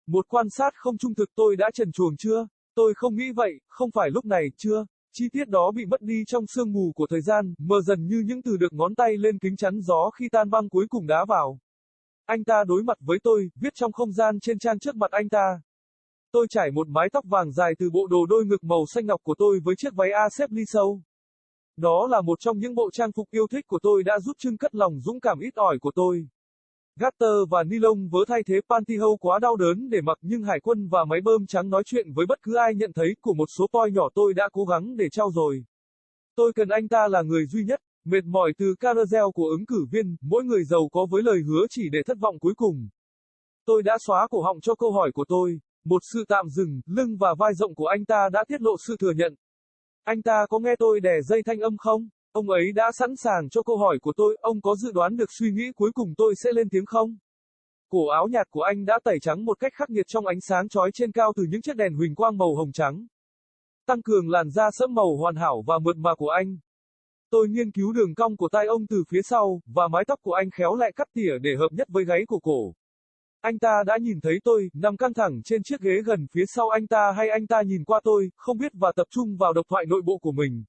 Một quan sát không trung thực tôi đã trần truồng chưa? Tôi không nghĩ vậy, không phải lúc này, chưa. Chi tiết đó bị mất đi trong sương mù của thời gian, mờ dần như những từ được ngón tay lên kính chắn gió khi tan băng cuối cùng đá vào. Anh ta đối mặt với tôi, viết trong không gian trên trang trước mặt anh ta. Tôi trải một mái tóc vàng dài từ bộ đồ đôi ngực màu xanh ngọc của tôi với chiếc váy A xếp ly sâu. Đó là một trong những bộ trang phục yêu thích của tôi đã giúp trưng cất lòng dũng cảm ít ỏi của tôi. Gator và nylon vớ thay thế pantyhose quá đau đớn để mặc nhưng hải quân và máy bơm trắng nói chuyện với bất cứ ai nhận thấy của một số poi nhỏ tôi đã cố gắng để trau dồi. Tôi cần anh ta là người duy nhất, mệt mỏi từ carousel của ứng cử viên, mỗi người giàu có với lời hứa chỉ để thất vọng cuối cùng. Tôi đã xóa cổ họng cho câu hỏi của tôi, một sự tạm dừng, lưng và vai rộng của anh ta đã tiết lộ sự thừa nhận. Anh ta có nghe tôi đè dây thanh âm không? Ông ấy đã sẵn sàng cho câu hỏi của tôi, ông có dự đoán được suy nghĩ cuối cùng tôi sẽ lên tiếng không? Cổ áo nhạt của anh đã tẩy trắng một cách khắc nghiệt trong ánh sáng chói trên cao từ những chiếc đèn huỳnh quang màu hồng trắng. Tăng cường làn da sẫm màu hoàn hảo và mượt mà của anh. Tôi nghiên cứu đường cong của tai ông từ phía sau, và mái tóc của anh khéo lại cắt tỉa để hợp nhất với gáy của cổ. Anh ta đã nhìn thấy tôi, nằm căng thẳng trên chiếc ghế gần phía sau anh ta hay anh ta nhìn qua tôi, không biết và tập trung vào độc thoại nội bộ của mình.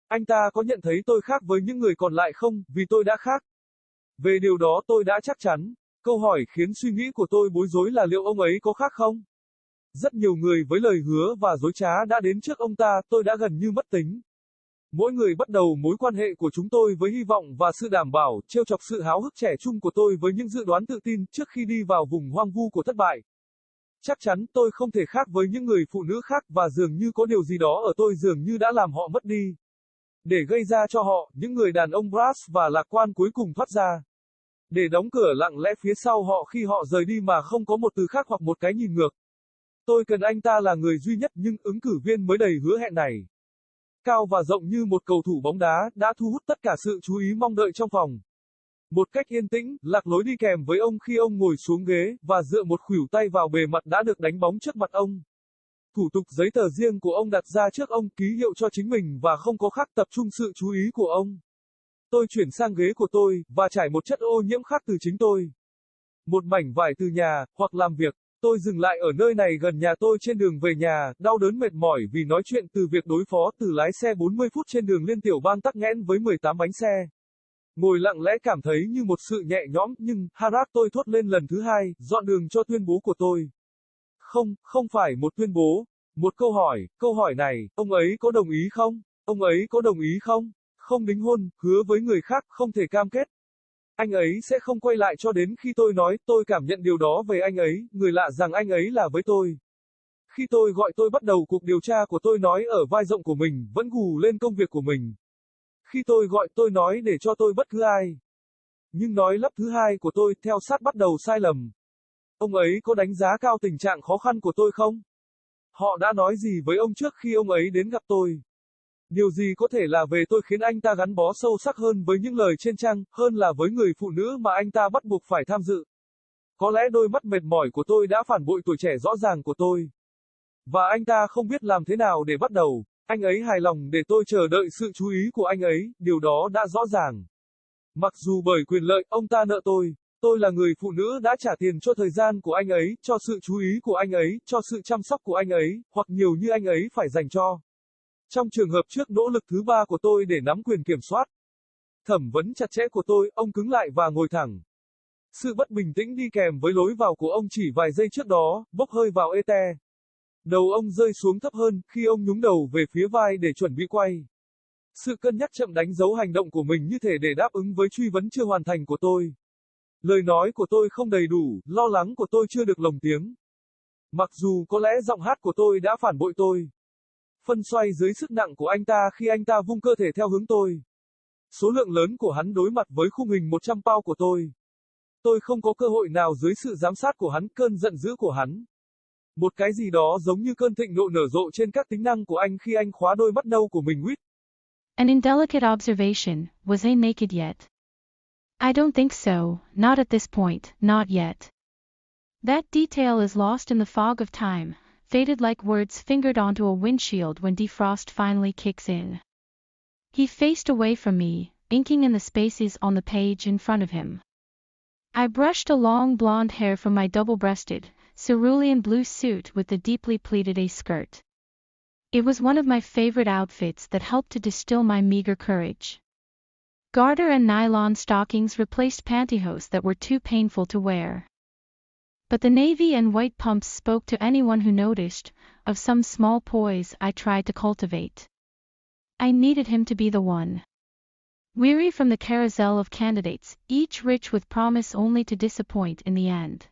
Anh ta có nhận thấy tôi khác với những người còn lại không, vì tôi đã khác. Về điều đó tôi đã chắc chắn. Câu hỏi khiến suy nghĩ của tôi bối rối là liệu ông ấy có khác không? Rất nhiều người với lời hứa và dối trá đã đến trước ông ta, tôi đã gần như mất tính. Mỗi người bắt đầu mối quan hệ của chúng tôi với hy vọng và sự đảm bảo, trêu chọc sự háo hức trẻ trung của tôi với những dự đoán tự tin trước khi đi vào vùng hoang vu của thất bại. Chắc chắn tôi không thể khác với những người phụ nữ khác và dường như có điều gì đó ở tôi dường như đã làm họ mất đi. Để gây ra cho họ, những người đàn ông brass và lạc quan cuối cùng thoát ra. Để đóng cửa lặng lẽ phía sau họ khi họ rời đi mà không có một từ khác hoặc một cái nhìn ngược. Tôi cần anh ta là người duy nhất nhưng ứng cử viên mới đầy hứa hẹn này. Cao và rộng như một cầu thủ bóng đá, đã thu hút tất cả sự chú ý mong đợi trong phòng. Một cách yên tĩnh, lạc lối đi kèm với ông khi ông ngồi xuống ghế, và dựa một khuỷu tay vào bề mặt đã được đánh bóng trước mặt ông. Thủ tục giấy tờ riêng của ông đặt ra trước ông, ký hiệu cho chính mình và không có khác tập trung sự chú ý của ông. Tôi chuyển sang ghế của tôi, và trải một chất ô nhiễm khác từ chính tôi. Một mảnh vải từ nhà, hoặc làm việc. Tôi dừng lại ở nơi này gần nhà tôi trên đường về nhà, đau đớn mệt mỏi vì nói chuyện từ việc đối phó từ lái xe 40 phút trên đường liên tiểu bang tắc nghẽn với 18 bánh xe. Ngồi lặng lẽ cảm thấy như một sự nhẹ nhõm, nhưng, Harat tôi thốt lên lần thứ hai, dọn đường cho tuyên bố của tôi. Không, không phải một tuyên bố. Một câu hỏi này, ông ấy có đồng ý không? Ông ấy có đồng ý không? Không đính hôn, hứa với người khác, không thể cam kết. Anh ấy sẽ không quay lại cho đến khi tôi nói, tôi cảm nhận điều đó về anh ấy, người lạ rằng anh ấy là với tôi. Khi tôi gọi tôi bắt đầu cuộc điều tra của tôi nói ở vai rộng của mình, vẫn gù lên công việc của mình. Khi tôi gọi tôi nói để cho tôi bất cứ ai. Nhưng nói lắp thứ hai của tôi theo sát bắt đầu sai lầm. Ông ấy có đánh giá cao tình trạng khó khăn của tôi không? Họ đã nói gì với ông trước khi ông ấy đến gặp tôi? Điều gì có thể là về tôi khiến anh ta gắn bó sâu sắc hơn với những lời trên trang, hơn là với người phụ nữ mà anh ta bắt buộc phải tham dự? Có lẽ đôi mắt mệt mỏi của tôi đã phản bội tuổi trẻ rõ ràng của tôi. Và anh ta không biết làm thế nào để bắt đầu. Anh ấy hài lòng để tôi chờ đợi sự chú ý của anh ấy, điều đó đã rõ ràng. Mặc dù bởi quyền lợi, ông ta nợ tôi. Tôi là người phụ nữ đã trả tiền cho thời gian của anh ấy, cho sự chú ý của anh ấy, cho sự chăm sóc của anh ấy, hoặc nhiều như anh ấy phải dành cho. Trong trường hợp trước nỗ lực thứ ba của tôi để nắm quyền kiểm soát, thẩm vấn chặt chẽ của tôi, ông cứng lại và ngồi thẳng. Sự bất bình tĩnh đi kèm với lối vào của ông chỉ vài giây trước đó, bốc hơi vào ete. Đầu ông rơi xuống thấp hơn, khi ông nhúng đầu về phía vai để chuẩn bị quay. Sự cân nhắc chậm đánh dấu hành động của mình như thể để đáp ứng với truy vấn chưa hoàn thành của tôi. Lời nói của tôi không đầy đủ, lo lắng của tôi chưa được lồng tiếng. Mặc dù có lẽ giọng hát của tôi đã phản bội tôi. Phân xoay dưới sức nặng của anh ta khi anh ta vung cơ thể theo hướng tôi. Số lượng lớn của hắn đối mặt với khung hình 100 pound của tôi. Tôi không có cơ hội nào dưới sự giám sát của hắn, cơn giận dữ của hắn. Một cái gì đó giống như cơn thịnh nộ nở rộ trên các tính năng của anh khi anh khóa đôi mắt nâu của mình. An indelicate observation, was I naked yet? I don't think so, not at this point, not yet. That detail is lost in the fog of time, faded like words fingered onto a windshield when defrost finally kicks in. He faced away from me, inking in the spaces on the page in front of him. I brushed a long blonde hair from my double-breasted, cerulean blue suit with the deeply pleated A skirt. It was one of my favorite outfits that helped to distill my meager courage. Garter and nylon stockings replaced pantyhose that were too painful to wear. But the navy and white pumps spoke to anyone who noticed, of some small poise I tried to cultivate. I needed him to be the one. Weary from the carousel of candidates, each rich with promise only to disappoint in the end.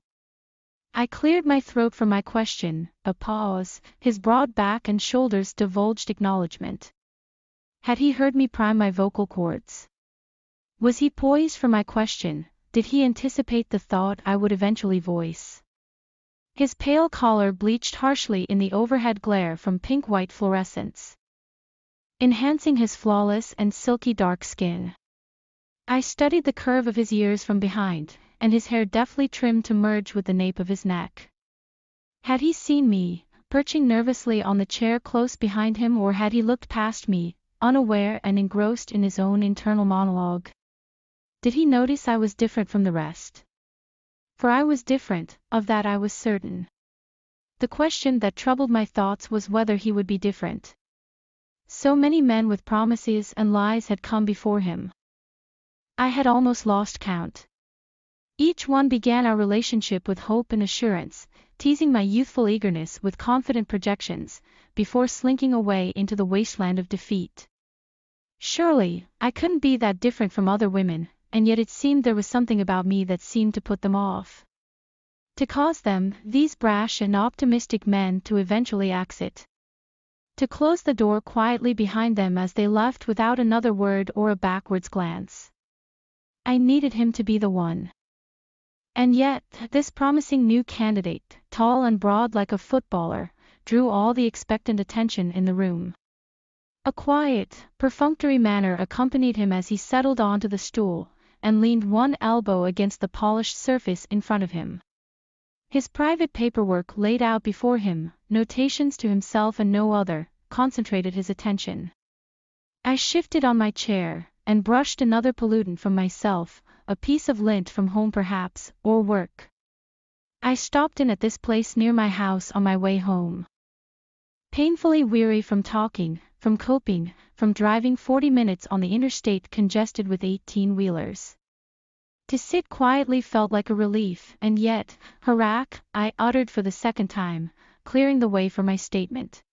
I cleared my throat for my question, a pause, his broad back and shoulders divulged acknowledgement. Had he heard me prime my vocal cords? Was he poised for my question? Did he anticipate the thought I would eventually voice? His pale collar bleached harshly in the overhead glare from pink-white fluorescence, enhancing his flawless and silky dark skin. I studied the curve of his ears from behind, and his hair deftly trimmed to merge with the nape of his neck. Had he seen me, perching nervously on the chair close behind him, or had he looked past me, unaware and engrossed in his own internal monologue? Did he notice I was different from the rest? For I was different, of that I was certain. The question that troubled my thoughts was whether he would be different. So many men with promises and lies had come before him. I had almost lost count. Each one began our relationship with hope and assurance, teasing my youthful eagerness with confident projections, before slinking away into the wasteland of defeat. Surely, I couldn't be that different from other women, and yet it seemed there was something about me that seemed to put them off. To cause them, these brash and optimistic men, to eventually exit. To close the door quietly behind them as they left without another word or a backwards glance. I needed him to be the one. And yet, this promising new candidate, tall and broad like a footballer, drew all the expectant attention in the room. A quiet, perfunctory manner accompanied him as he settled onto the stool, and leaned one elbow against the polished surface in front of him. His private paperwork laid out before him, notations to himself and no other, concentrated his attention. I shifted on my chair, and brushed another pollutant from myself, a piece of lint from home perhaps, or work. I stopped in at this place near my house on my way home. Painfully weary from talking, from coping, from driving 40 minutes on the interstate congested with 18-wheelers. To sit quietly felt like a relief, and yet, harack, I uttered for the second time, clearing the way for my statement.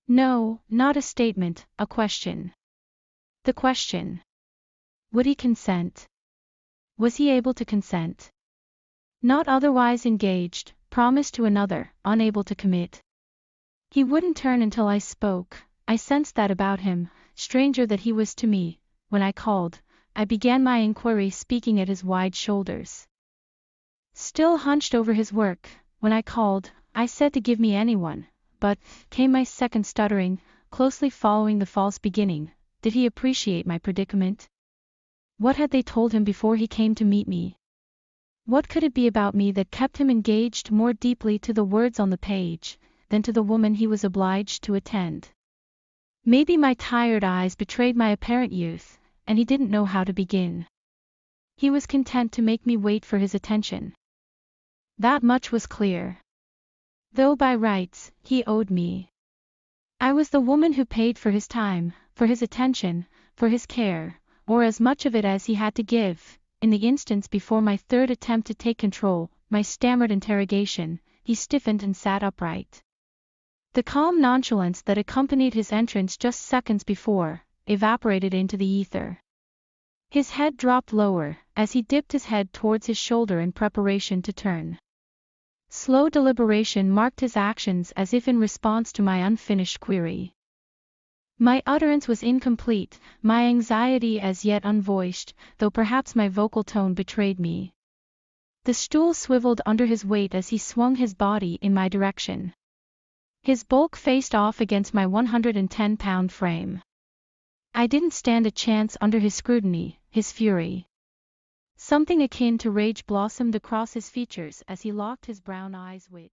No, not a statement, a question. The question. Would he consent? Was he able to consent? Not otherwise engaged, promised to another, unable to commit. He wouldn't turn until I spoke. I sensed that about him, stranger that he was to me. When I called, I began my inquiry speaking at his wide shoulders. Still hunched over his work, when I called, I said to give me anyone, but, came my second stuttering, closely following the false beginning. Did he appreciate my predicament? What had they told him before he came to meet me? What could it be about me that kept him engaged more deeply to the words on the page, than to the woman he was obliged to attend? Maybe my tired eyes betrayed my apparent youth, and he didn't know how to begin. He was content to make me wait for his attention. That much was clear. Though by rights, he owed me. I was the woman who paid for his time, for his attention, for his care, or as much of it as he had to give. In the instance before my third attempt to take control, my stammered interrogation, he stiffened and sat upright. The calm nonchalance that accompanied his entrance just seconds before, evaporated into the ether. His head dropped lower, as he dipped his head towards his shoulder in preparation to turn. Slow deliberation marked his actions as if in response to my unfinished query. My utterance was incomplete, my anxiety as yet unvoiced, though perhaps my vocal tone betrayed me. The stool swiveled under his weight as he swung his body in my direction. His bulk faced off against my 110-pound frame. I didn't stand a chance under his scrutiny, his fury. Something akin to rage blossomed across his features as he locked his brown eyes with